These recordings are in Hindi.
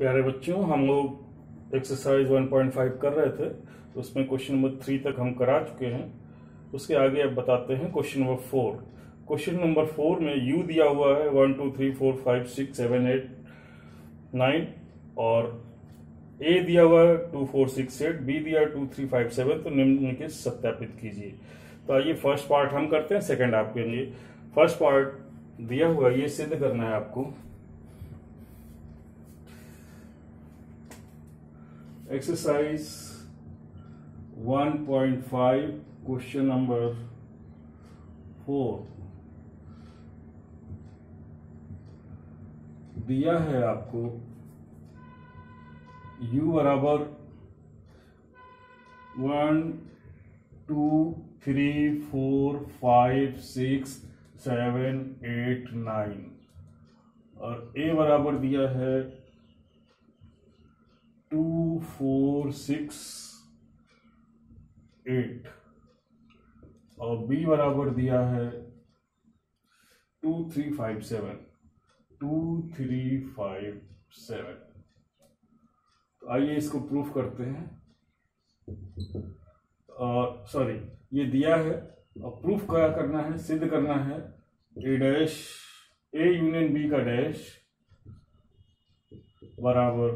प्यारे बच्चों, हम लोग एक्सरसाइज 1.5 कर रहे थे, तो उसमें क्वेश्चन नंबर 3 तक हम करा चुके हैं। उसके आगे अब बताते हैं क्वेश्चन नंबर 4। क्वेश्चन नंबर 4 में u दिया हुआ है 1 2 3 4 5 6 7 8 9 और a दिया हुआ है 2 4 6 8, b दिया 2 3 5 7। तो निम्नलिखित सत्यापित कीजिए। तो आइए फर्स्ट पार्ट हम करते हैं, सेकंड आप करेंगे। फर्स्ट पार्ट दिया हुआ ये सिद्ध करना है आपको। एक्सरसाइज 1.5 क्वेश्चन नंबर 4 दिया है आपको u बराबर 1 2 3 4 5 6 7 8 9 और a बराबर दिया है 2 4 6 8 और b बराबर दिया है 2 3 5 7 2 3 5 7। तो आइए इसको प्रूफ करते हैं। सॉरी, ये दिया है और प्रूफ क्या करना है, सिद्ध करना है। ए डैश ए यूनियन बी का डैश बराबर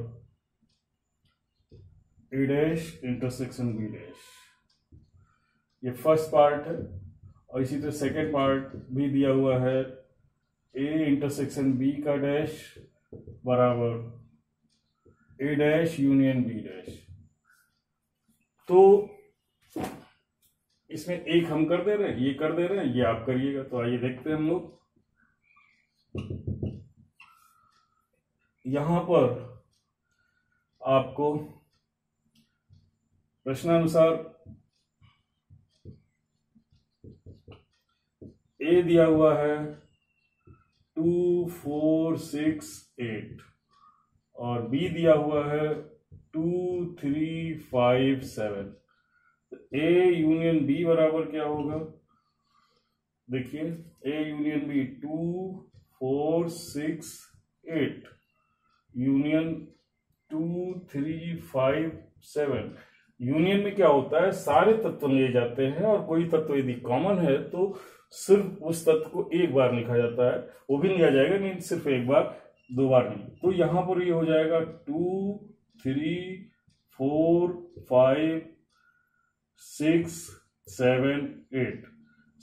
ए डैश इंटरसेक्शन बी डैश। ये फर्स्ट पार्ट है और इसी तरह सेकेंड पार्ट भी दिया हुआ है। ए इंटरसेक्शन बी का डैश बराबर ए डैश यूनियन बी डैश। तो इसमें एक हम कर दे रहे हैं, ये कर दे रहे हैं, ये आप करिएगा। तो आइए देखते हैं हम लोग। यहां पर आपको प्रश्नानुसार ए दिया हुआ है 2 4 6 8 और बी दिया हुआ है 2 3 5 7। ए यूनियन बी बराबर क्या होगा, देखिए। A union B 2 4 6 8 union 2 3 5 7। Union में क्या होता है, सारे तत्व लिए जाते हैं और कोई तत्व यदि कॉमन है तो सिर्फ उस तत्व को एक बार लिखा जाता है। वो भी लिया जाएगा, नहीं सिर्फ एक बार, दो बार नहीं। तो यहां पर ये हो जाएगा 2 3 4 5 6 7 8।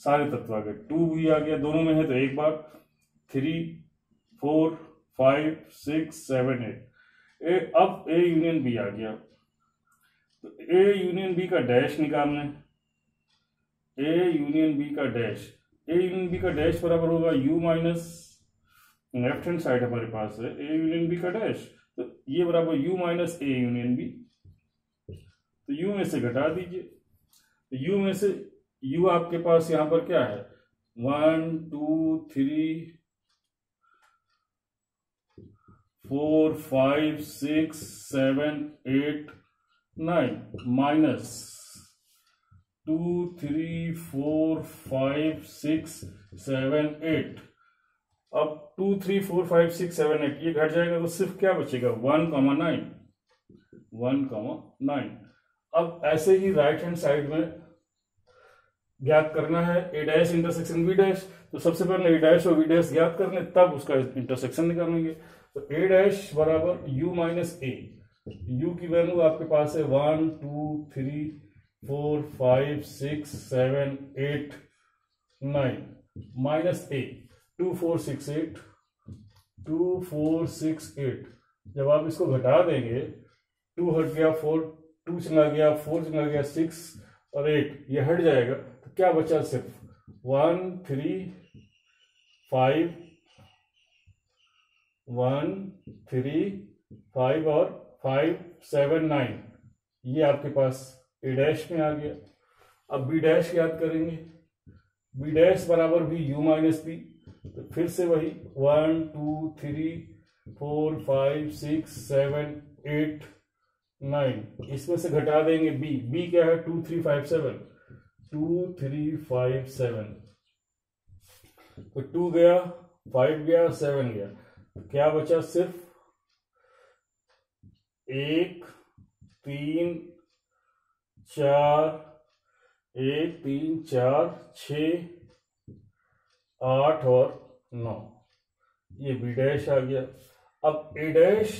सारे तत्व आ गए, 2 भी आ गया, दोनों में है तो एक बार। 3 4 5 6 7 8। अब ए यूनियन बी आ गया, तो ए यूनियन बी का डैश निकालना है। ए यूनियन बी का डैश, ए यूनियन बी का डैश बराबर होगा u minus, left hand side हमारे पास है ए यूनियन बी का डैश, तो ये बराबर u minus A union B. तो u में से घटा दीजिए, तो u में से u आपके पास यहां पर क्या है 1 2 3 4 5 6 7 8 9 माइनस 2 3 4 5 6 7 8। अब 2 3 4 5 6 7 8 ये घट जाएगा तो सिर्फ क्या बचेगा 1,9 1,9। अब ऐसे ही राइट हैंड साइड में ज्ञात करना है ए डैश इंटरसेक्शन बी डैश। तो सबसे पहले ए डैश और बी डैश ज्ञात करने, तब उसका इंटरसेक्शन निकालेंगे। तो ए डैश बराबर u माइनस ए। u की वैल्यू आपके पास है 1 2 3 4 5 6 7 8 9 माइनस ए 2 4 6 8 2 4 6 8। जब आप इसको घटा देंगे, 2 हट गया, 4 2 चला गया, 4 चला गया, 6 और 8 ये हट जाएगा। तो क्या बचा, सिर्फ 1 3 5 1 3 5 और 5 7 9 ये आपके पास ए डैश में आ गया। अब बी डैश याद करेंगे, बी डैश बराबर भी u माइनस बी। तो फिर से वही 1 2 3 4 5 6 7 8 9, इसमें से घटा देंगे b। b क्या है 2 3 5 7 2 3 5 7। तो 2 गया, 5 गया, 7 गया, तो क्या बचा, सिर्फ 1 3 4 1 3 4 6 8 और 9, ये बी डैश आ गया। अब A dash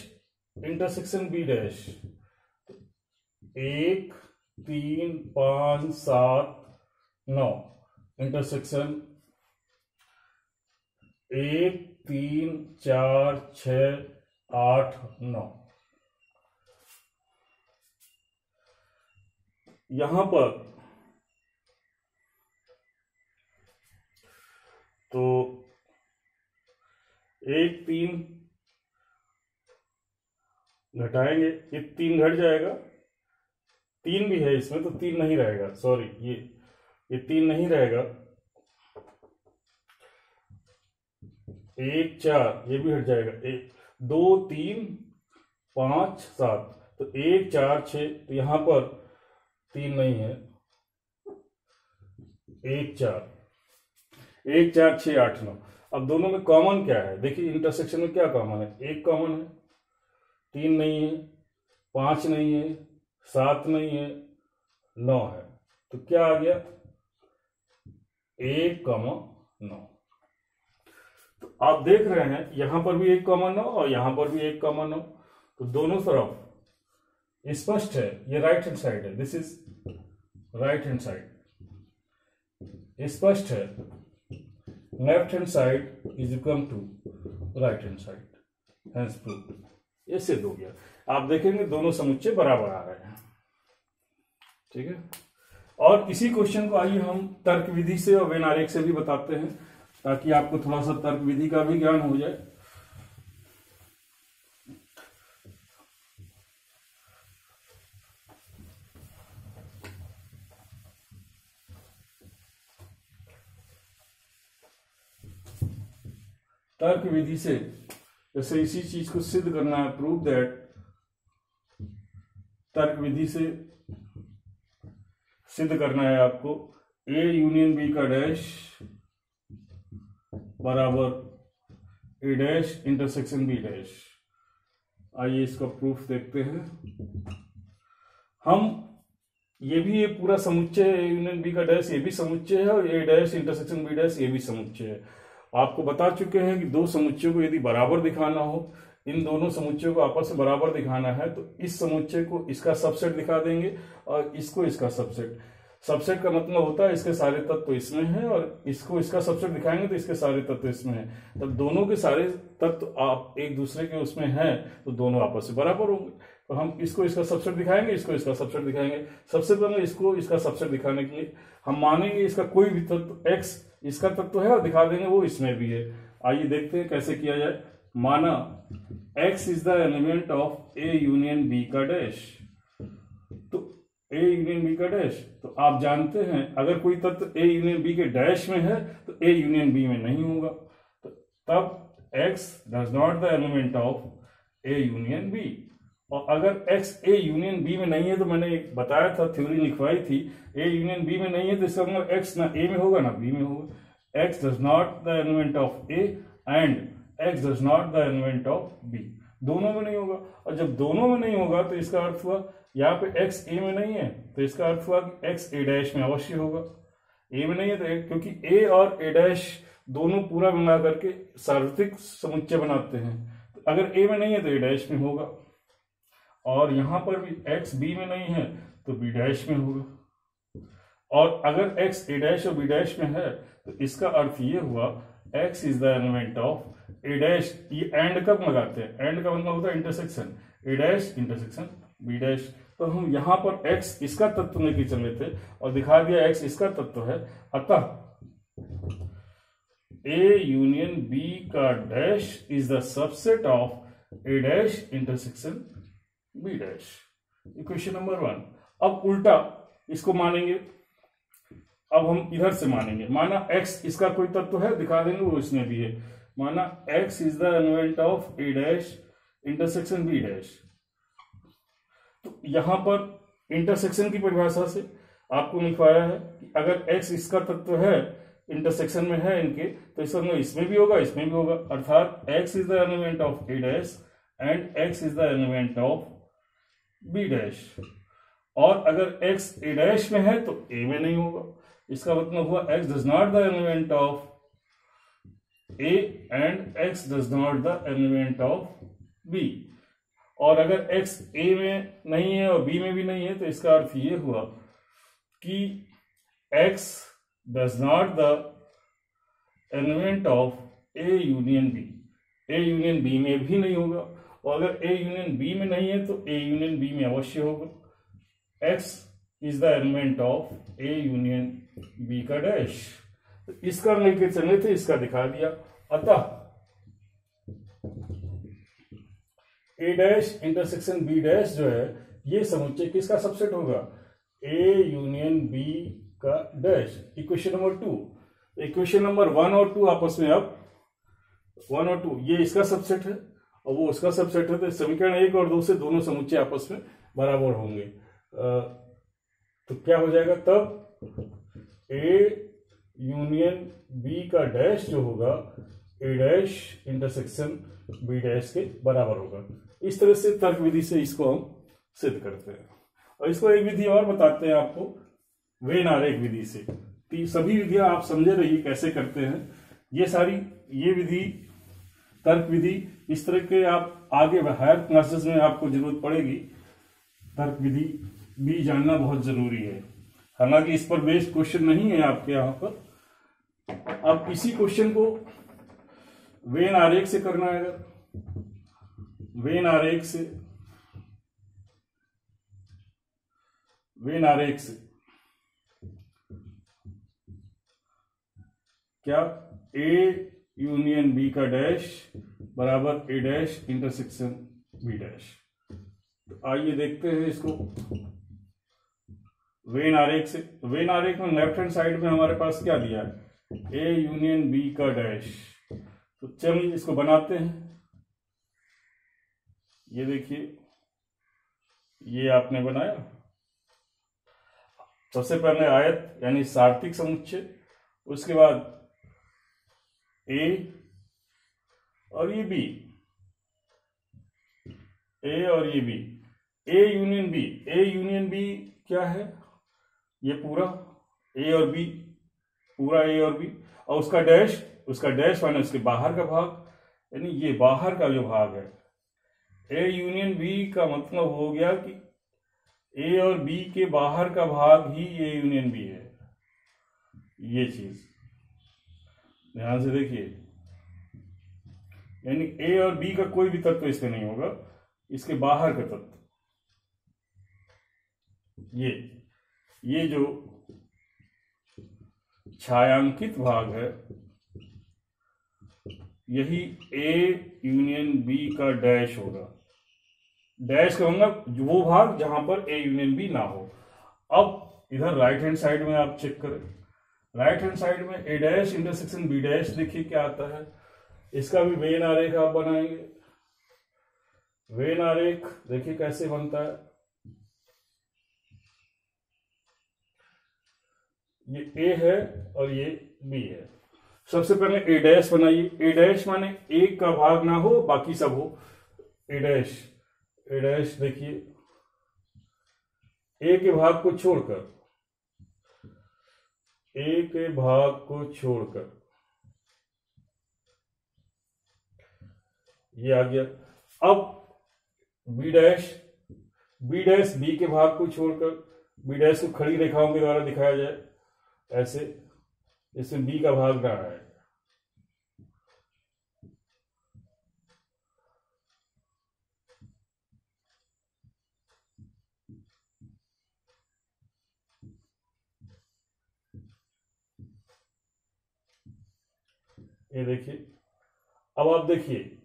intersection B dash, 1 3 5 7 9 intersection 1 3 4 6 8 9। यहां पर तो 1 3 घटाएंगे, ये 3 घट जाएगा, 3 भी है इसमें तो 3 नहीं रहेगा, सॉरी ये 3 नहीं रहेगा, 1 4 ये भी हट जाएगा, 1 2 3 5 7, तो 1 4 6, तो यहां पर 3 नहीं है, 1 4 6 8 9। अब दोनों में कॉमन क्या है, देखिए इंटरसेक्शन में क्या कॉमन है, 1 कॉमन है, 3 नहीं है, 5 नहीं है, 7 नहीं है, 9 है, तो क्या आ गया 1 9। तो आप देख रहे हैं यहां पर भी 1 कॉमन 9 और यहां पर भी 1 कॉमन 9, तो दोनों तरफ स्पष्ट है, ये राइट हैंड साइड है, this is right hand side, स्पष्ट है left hand side is equal to right hand side, hence prove, ये सिद्ध हो गया। आप देखेंगे दोनों समुच्चय बराबर आ रहे हैं, ठीक है। और इसी क्वेश्चन को आइए हम तर्क विधि से और वेन आरेख से भी बताते हैं, ताकि आपको थोड़ा सा तर्क विधि का भी ज्ञान हो जाए। तर्क विधि से जैसे इसी चीज को सिद्ध करना है, प्रूव दैट, तर्क विधि से सिद्ध करना है आपको ए यूनियन बी का डैश बराबर ए डैश इंटरसेक्शन बी डैश। आइए इसका प्रूफ देखते हैं हम। ये भी ये पूरा समुच्चय ए यूनियन बी का डैश ये भी समुच्चय है, और ए डैश इंटरसेक्शन बी डैश ये भी समुच्चय है। आपको बता चुके हैं कि दो समुच्चयों को यदि बराबर दिखाना हो, इन दोनों समुच्चयों को आपस में बराबर दिखाना है, तो इस समुच्चय को इसका सबसेट दिखा देंगे और इसको इसका सबसेट। सबसेट का मतलब होता है इसके सारे तत्व तो इसमें हैं, और इसको इसका सबसेट दिखाएंगे तो इसके सारे तत्व तो इसमें हैं। तब दोनों के सारे तत्व आप एक दूसरे के उसमें हैं, तो दोनों आपस में बराबर होंगे। तो हम इसको इसका सबसेट दिखाएंगे, इसको इसका सबसेट दिखाएंगे। सबसे पहले इसको इसका सबसेट दिखाने के लिए हम मानेंगे इसका कोई भी तत्व x इसका तत्व है और दिखा देंगे वो इसमें भी है। आइए देखते हैं कैसे किया जाए। माना x is the element of A union B का डैश, तो ए यूनियन बी का डैश, तो आप जानते हैं अगर कोई तत्व ए यूनियन बी के डैश में है तो ए यूनियन बी में नहीं होगा, तो तब x does not the element of A union B. और अगर x ए यूनियन बी में नहीं है, तो मैंने एक बताया था, थ्योरी लिखवाई थी, ए यूनियन बी में नहीं है तो इसका मतलब x ना ए में होगा ना बी में होगा। x does not the element of A and x does not the element of B, दोनों में नहीं होगा। और जब दोनों में नहीं होगा तो इसका अर्थ हुआ यहाँ पे x ए में नहीं है, तो इसका अर्थ हुआ कि x ए डैश में अवश्य होगा। ए में नहीं है तो क्योंकि ए और ए डैश दोनों पूरा मिला करके सार्वत्रिक समुच्चय बनाते हैं, तो अगर ए में नहीं है तो ए डैश में होगा। और यहां पर भी x बी में नहीं है तो बी डैश में होगा। और अगर x ए डैश और बी डैश में है तो इसका अर्थ ये हुआ x is the element of A dash. ये एंड कब लगाते हैं, एंड का मतलब होता है इंटरसेक्शन, ए डैश इंटरसेक्शन बी डैश। तो हम यहां पर x इसका तत्व लेके चले थे और दिखा दिया x इसका तत्व है, अतः ए यूनियन बी का dash is the subset of A dash intersection B dash. Equation number 1। अब उल्टा इसको मानेंगे, अब हम इधर से मानेंगे। माना x इसका कोई तत्व है, दिखा देंगे वो इसमें भी है। माना x is the element of A dash intersection B dash, तो यहां पर इंटरसेक्शन की परिभाषा से आपको लिखवाया है कि अगर x इसका तत्व है, इंटरसेक्शन में है इनके, तो इसका मतलब इसमें भी होगा इसमें भी होगा। अर्थात x is the element of A dash and x is the element of B dash. और अगर x a डैश में है तो a में नहीं होगा। इसका मतलब हुआ x does not the element of a and x does not the element of b। और अगर x a में नहीं है और b में भी नहीं है तो इसका अर्थ ये हुआ कि x does not the element of a union b। a union b में भी नहीं होगा, और अगर a यूनियन b में नहीं है तो a यूनियन b में अवश्य होगा। x is the element of a union b का डैश। तो इसका लेके चले थे, इसका दिखा दिया। अतः a dash intersection b dash जो है ये समुच्चय किसका सबसेट होगा? a यूनियन b का dash. Equation number 2। Equation number 1 और 2 आपस में, अब 1 और 2 ये इसका सबसेट है और वो उसका सबसेट है, तो समीकरण 1 और 2 से दोनों समुच्चय आपस में बराबर होंगे। तो क्या हो जाएगा तब? a यूनियन b का डैश जो होगा a dash intersection b dash के बराबर होगा। इस तरह से तर्क विधि से इसको हम सिद्ध करते हैं। और इसको एक विधि और बताते हैं आपको, वेन आरेख विधि से। सभी विधियां आप समझे रहिए कैसे करते हैं। ये विधि, तर्क विधि, इस तरह के आप आगे हायर क्लासेस में आपको जरूरत पड़ेगी। तर्क विधि भी जानना बहुत जरूरी है। हालांकि इस पर बेस्ड क्वेश्चन नहीं है आपके यहाँ पर। अब इसी क्वेश्चन को वेन आरेख से करना है। अगर वेन आरेख से क्या? a यूनियन b का डैश बराबर a dash intersection b dash. तो आइए देखते हैं इसको वेन आरेख से। वेन आरेख में लेफ्ट हैंड साइड में हमारे पास क्या दिया है? a यूनियन b का डैश। तो चलिए इसको बनाते हैं। ये देखिए, ये आपने बनाया। सबसे पहले आयत यानी सार्थिक समुच्चय, उसके बाद a और ये b, a और ये b, a union b। a union b क्या है? ये पूरा a और b, पूरा a और b, और उसका डैश माने उसके बाहर का भाग, यानी ये बाहर का जो भाग है। a यूनियन b का मतलब हो गया कि a और b के बाहर का भाग ही a यूनियन b है। ये चीज ध्यान से देखिए, यानी a और b का कोई भी तत्व इसमें नहीं होगा, इसके बाहर का तत्व ये जो छायांकित भाग है यही a यूनियन b का डैश होगा। डैश का मतलब वो भाग जहां पर a यूनियन b ना हो। अब इधर राइट हैंड साइड में आप चेक करें, राइट हैंड साइड में a dash intersection b dash, देखिए क्या आता है। इसका भी वेन आरेख आप बनाएंगे। वेन आरेख देखिए कैसे बनता है। ये a है और ये b है। सबसे पहले a डैश बनाइए। a डैश माने एक का भाग ना हो, बाकी सब हो। a डैश देखिए, a के भाग को छोड़कर ये आ गया। अब b डैश b के भाग को छोड़कर, b डैश को खड़ी रेखाओं के द्वारा दिखाया जाए ऐसे, इसमें b का भाग रहा है। ये देखिए, अब आप देखिए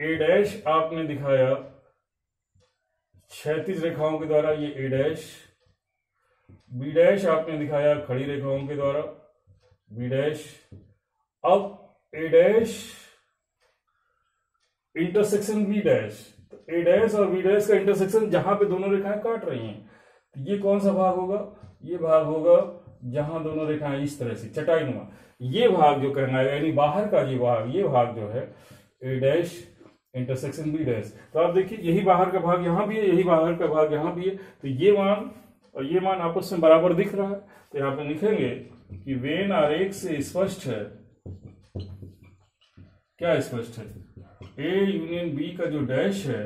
a डैश आपने दिखाया क्षैतिज रेखाओं के द्वारा, ये a डैश। b डैश आपने दिखाया खड़ी रेखाओं के द्वारा, b डैश। अब a dash intersection b dash, तो a डैश और b डैश का इंटरसेक्शन जहां पे दोनों रेखाएं काट रही हैं, तो ये कौन सा भाग होगा? ये भाग होगा जहां दोनों रेखाएं इस तरह से चटाईनुमा, ये भाग जो कहना है, यानी बाहर का ये भाग जो है a dash intersection B dash. तो आप देखिए यही बाहर का भाग यहां भी है, यही बाहर का भाग यहां भी है, तो ये मान और ये मान आपस में बराबर दिख रहा है। तो यहां पे लिखेंगे कि वेन आरेख से स्पष्ट है, क्या स्पष्ट है, ए यूनियन बी का जो डैश है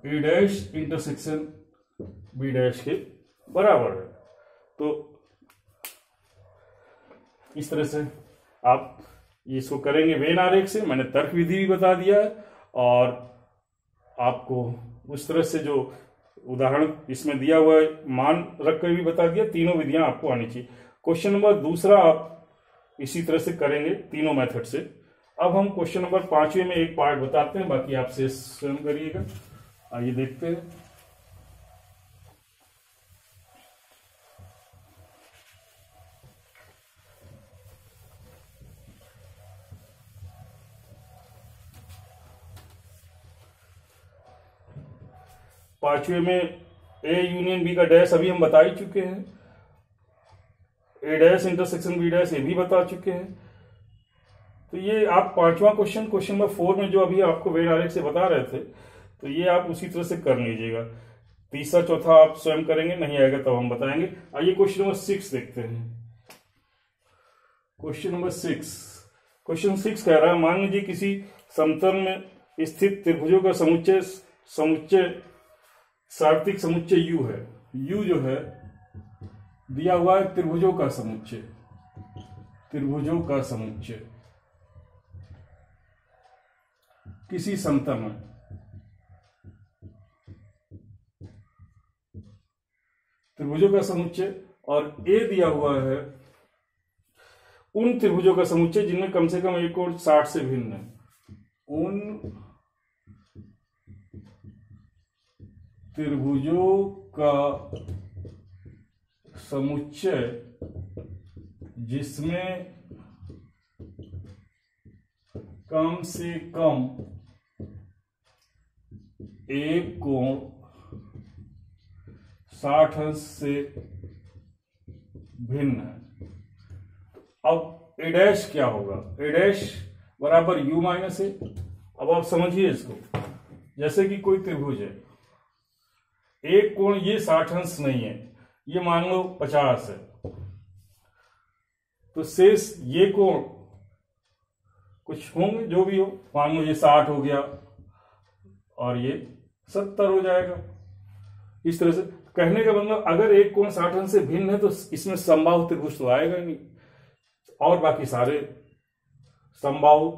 ए डैश इंटरसेक्शन बी डैश के बराबर है। तो इस तरह से आप इसको करेंगे वेन आरेख से। मैंने तर्क विधि भी बता दिया है और आपको उस तरह से जो उदाहरण इसमें दिया हुआ है मान रख कर भी बता दिया। तीनों विधियां आपको आनी चाहिए। क्वेश्चन नंबर दूसरा आप इसी तरह से करेंगे तीनों मेथड से। अब हम क्वेश्चन नंबर 5वें में एक पार्ट बताते हैं, बाकी आप से स्वयं करिएगा। आइए देखते हैं। पांचवें में ए यूनियन बी का डैश अभी हम बता ही चुके हैं, ए डैश इंटरसेक्शन बी डैश ये भी बता चुके हैं। तो ये आप पांचवा क्वेश्चन क्वेश्चन नंबर 4 में जो अभी आपको वेन आरेख से बता रहे थे, तो ये आप उसी तरह से कर लीजिएगा। तीसरा चौथा आप स्वयं करेंगे, नहीं आएगा तब हम बताएंगे। आइए क्वेश्चन नंबर 6 देखते हैं। क्वेश्चन नंबर 6, क्वेश्चन 6 कह रहा है मान लीजिए किसी समतल में स्थित त्रिभुजों का समुच्चय सार्थिक समुच्चय U है। U जो है दिया हुआ है त्रिभुजों का समुच्चय, त्रिभुजों का समुच्चय किसी समतल में। त्रिभुजों का समुच्चय और A दिया हुआ है उन त्रिभुजों का समुच्चय जिनमें कम से कम एक कोण 60 से भिन्न है। उन त्रिभुजों का समुच्चय जिसमें कम से कम एक कोण 60 अंश से भिन्न है। अब ए डैश क्या होगा, ए डैश बराबर U माइनस ए। अब आप समझिए इसको, जैसे कि कोई त्रिभुज है, एक कोण ये 60 अंश नहीं है, ये मान लो 50 है, तो शेष ये कोण कुछ होंगे जो भी हो, मान लो ये 60 हो गया और ये 70 हो जाएगा। इस तरह से कहने का मतलब अगर एक कोण 60 अंश से भिन्न है तो इसमें समबाहु त्रिभुज तो आएगा ही नहीं, और बाकी सारे समबाहु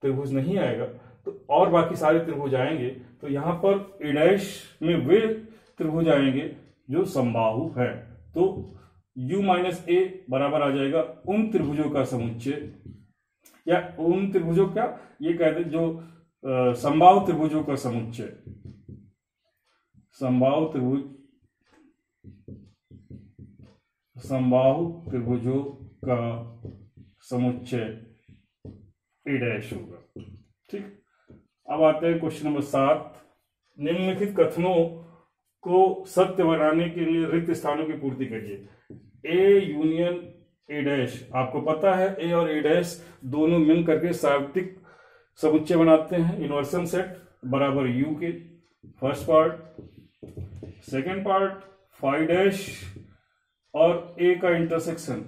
त्रिभुज नहीं आएगा, तो और बाकी सारे त्रिभुज आएंगे। तो यहां पर ए डैश में वे त्रिभुज आएंगे जो समबाहु है। तो U माइनस ए बराबर आ जाएगा उन त्रिभुजों का समुच्चय, या उन त्रिभुजों क्या ये कहते जो समबाहु त्रिभुजों का समुच्चय, समबाहु त्रिभुजों का समुच्चय ए डैश होगा। ठीक, अब आते हैं क्वेश्चन नंबर 7। निम्नलिखित कथनों को सत्य बनाने के लिए रिक्त स्थानों की पूर्ति करिए। ए यूनियन ए डैश, आपको पता है ए और ए डैश दोनों मिल करके सार्वत्रिक समुच्चय बनाते हैं, इनवर्सन सेट बराबर U के। First part. Second part, phi dash और ए का इंटरसेक्शन।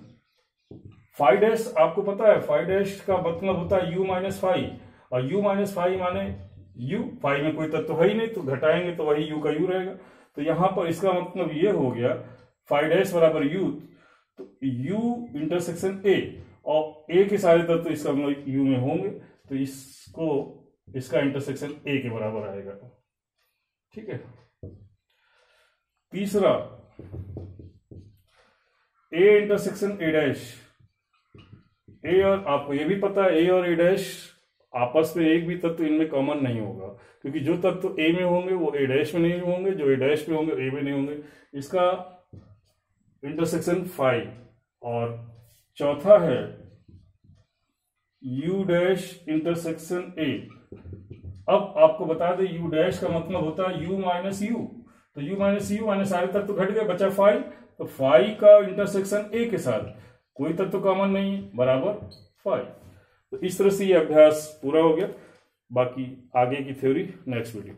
फाई डैश आपको पता है, फाई डैश का मतलब होता है U माइनस फाई, और U माइनस फाई माने U, फाई में कोई तत्व है ही नहीं तो घटाएंगे तो वही U का U रहेगा। तो यहां पर इसका मतलब ये हो गया फाई डैश बराबर U, तो U इंटरसेक्शन A, और A के सारे तत्व इसका मतलब U में होंगे, तो इसका इंटरसेक्शन A के बराबर आएगा। ठीक है। तीसरा, A intersection A dash. A और आपको ये भी पता है A और A डैश आपस में एक भी तत्व इनमें कॉमन नहीं होगा, क्योंकि जो तत्व A में होंगे वो A डैश में नहीं होंगे, जो A डैश में होंगे A में नहीं होंगे। इसका इंटरसेक्शन फाई। और चौथा है U डैश इंटरसेक्शन A। अब आपको बता दें U डैश का मतलब होता है U माइनस U, तो U माइनस U माने सारे तत्व घट गए, बचा फाई, तो फाई का इंटरसेक्शन A के साथ कोई तत्व कॉमन नहीं है बराबर फाई। तो इस तरह से ये अभ्यास पूरा हो गया। बाकी आगे की थ्योरी नेक्स्ट वीडियो।